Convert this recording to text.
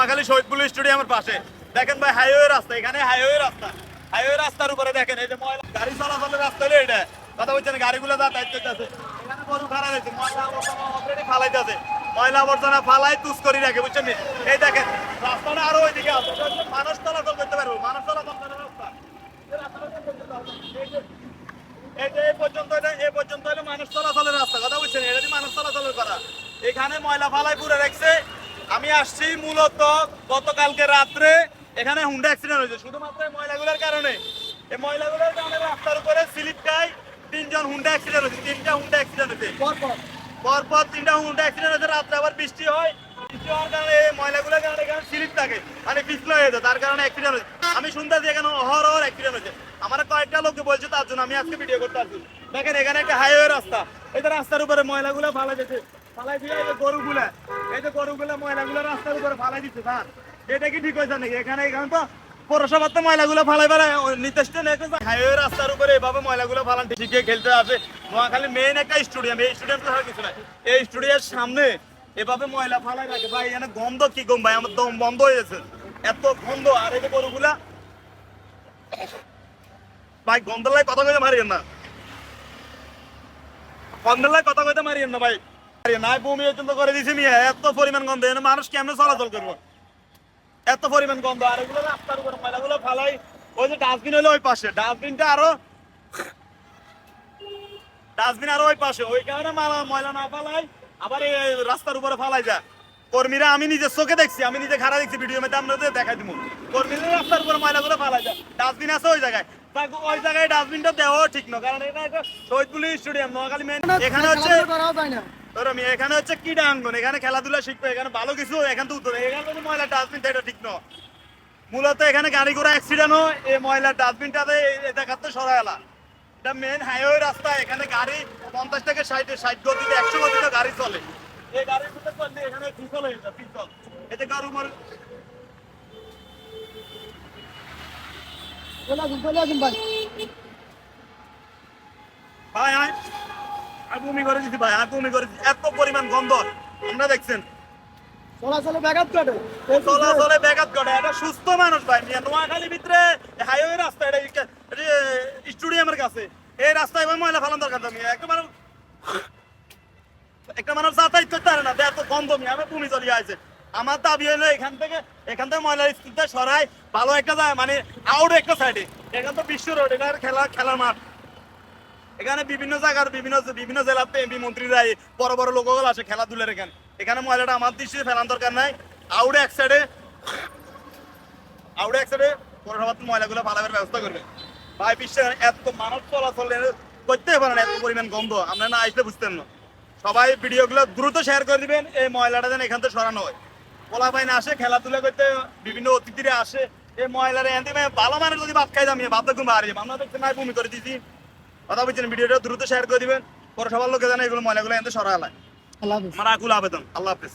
নোয়াখালী শহীদপুর স্টেডিয়ামের পাশে দেখেন ভাই হাইওয়ে রাস্তা, এখানে হাইওয়ে রাস্তার উপরে দেখেন এই যে ময়লা গাড়ি চলাচলের রাস্তা হলো এটা, কথা বলছেন গাড়িগুলো যাতায়াত করতেছে, এখানে গরু খারাপ হয়েছে, ময়লা আবর্জনা অলরেডি ফালাইতেছে, ময়লা আবর্জনা ফালাই তুষ করে রাখে, বুঝছেন? এই দেখেন রাস্তাটা আরো ওইদিকে আছে, মানুষ চলাচল করতে পারবো, মানুষ চলাচল করার রাস্তা এই পর্যন্ত হলো মানুষ চলাচলের রাস্তা, কথা বলছেন? এটা মানুষ চলাচলের করা, এখানে ময়লা ফালাই পুরে রাখছে। আমি আসছি মূলত গতকালকে রাত্রে, এখানে হুন্ডা অ্যাক্সিডেন্ট হয়েছে শুধুমাত্র ময়লাগুলোর কারণে। এই ময়লাগুলোর কারণে রাস্তার উপরে স্লিপ খায়, 3জন হুন্ডা অ্যাক্সিডেন্ট হয়েছে, 3টা হুন্ডা অ্যাক্সিডেন্ট হয়েছে পরপর 3টা হুন্ডা অ্যাক্সিডেন্ট হয়েছে। রাত্রে আবার বৃষ্টি হয়, বৃষ্টি হওয়ার কারণে ময়লাগুলোর কারণে এখানে স্লিপ থাকে, মানে পিছলে হয়ে যায়, তার কারণে অ্যাক্সিডেন্ট হয়েছে। আমি শুনতেছি এখানে অহরহ অ্যাক্সিডেন্ট হয়েছে, আমার কয়েকটা লোককে বলছে, তার জন্য আমি আজকে ভিডিও করতে আসছি। দেখেন এখানে একটা হাইওয়ে রাস্তা, এই যে রাস্তার উপরে ময়লাগুলো ফালা যেতে, ফালাই দিয়ে এই যে গরুগুলা ময়লাগুলো রাস্তার উপরে ফালাই দিচ্ছে। স্যার এটা কি ঠিক হয়েছে নাকি? এখানে তো পৌরসভার তো ময়লাগুলো ফালাই নির্দিষ্ট হাইওয়ে রাস্তার উপরে এভাবে ময়লাগুলো ফালান শিখে খেলতে আসে। নোয়াখালী মেইন একটা স্টেডিয়াম, এই স্টেডিয়াম তো কিছু নাই, এই স্টেডিয়ামের সামনে এভাবে ময়লা ফালাই রাখে। ভাই এখানে গন্ধ কি গম, ভাই আমার দম বন্ধ হয়ে গেছে, এত গন্ধ। আর এই যে গরুগুলা, ভাই গন্ধলাই কথা কইতে মারিয়েন না, গন্ধলাই কথা কইতে মারিয়েন না ভাই, নাই বমি পর্যন্ত করে দিছি মিয়া, এত পরিমাণ গন্ধ, এখানে মানুষ কেমনে চলাচল করবো, এত পরিমাণ গন্ধ। আর এগুলো রাস্তার উপরে ময়লাগুলো ফালাই, ওই যে ডাস্টবিন হলো ওই পাশে, ডাস্টবিন আরো ওই পাশে, ওই কারণে ময়লা না ফালাই আবার এই রাস্তার উপরে ফালাই যায়। কর্মীরা, আমি নিজে চোখে দেখছি, আমি নিজে খারাপ দেখছি, ভিডিও মধ্যে আমরা দেখাই দিব, কর্মীরা রাস্তার উপরে ময়লাগুলো ফালাই যায়। ডাস্টবিন আছে ওই জায়গায়, ওই জায়গায় ডাস্টবিনটা দেওয়া ঠিক না, কারণ এটা একটা শহীদপুর স্টেডিয়াম নোয়াখালী মেন, এখানে হচ্ছে এখানে হচ্ছে ক্রীড়াঙ্গন, এখানে খেলাধুলা শিখবে, এখানে ভালো কিছু, এখান তো উত্তর, এখানে যদি ময়লা ডাস্টবিনটা এটা ঠিক নয়। মূলত এখানে গাড়ি ঘোড়া অ্যাক্সিডেন্ট হয়, এই ময়লার ডাস্টবিনটাতে দেখাতে সরাইলা, এটা মেন হাইওয়ে রাস্তা, এখানে গাড়ি 50 থেকে 60 গতিতে 100 গতিতে গাড়ি চলে, এই গাড়ির ভিতরে চললে এখানে পিছল হয়ে যায়, পিছল এতে গরু মর ভাই আমি বমি করে দিচ্ছি ভাই, আমি বমি করে দিচ্ছি, এত পরিমাণ গন্ধ আমরা দেখছেন। চলাচলে ব্যাঘাত ঘটে, এটা সুস্থ মানুষ ভাই, নোয়াখালীর ভিতরে হাইওয়ে রাস্তা, এটা স্টেডিয়ামের কাছে, এই রাস্তায় ময়লা ফেলান দরকার নেই, একটা মানুষ যাতায়াত করতে পারে না, এত গন্ধ নিয়ে আমি বমি চলে আসছে। আমার দাবি হলো এখান থেকে ময়লার স্থিতিটা সরাই, ভালো একটা যায়, মানে আউট একটা সাইডে, এখান তো বিশ্ব রোড, এটা খেলার মাঠ, এখানে বিভিন্ন জায়গার বিভিন্ন জেলার এমপি মন্ত্রীরা বড় বড় লোকগুলো আসে খেলাধুলার, এখানে ময়লাটা আমার দৃষ্টিতে ফেলার দরকার নাই, আউট এক সাইডে পৌরসভা ময়লাগুলো ফালাবার ব্যবস্থা করবে। ভাই বিশ্বের এত মানব চলাচল করতে পারে না, এত পরিমাণ গন্ধ, আপনারা না আসলে বুঝতেন না। সবাই ভিডিওগুলো দ্রুত শেয়ার করে দিবেন, এই ময়লাটা যেন এখান থেকে সরানো হয়, পোলা বাইনে আসে খেলাধুলা করতে, বিভিন্ন অতিথিরা আসে, এই ময়লাটা ভালো মানুষ যদি ভাত খাই দামিয়ে ভাত দেখুন বাড়ি আমরা দেখতে নাই বমি করে দিচ্ছি, কথা বলছেন। ভিডিওটা দ্রুত শেয়ার করে দিবেন, পৌরসভার লোকে যেন এগুলো ময়লাগুলো এখান থেকে সরায়। আমার আকুল আবেদন। আল্লাহ হাফেজ।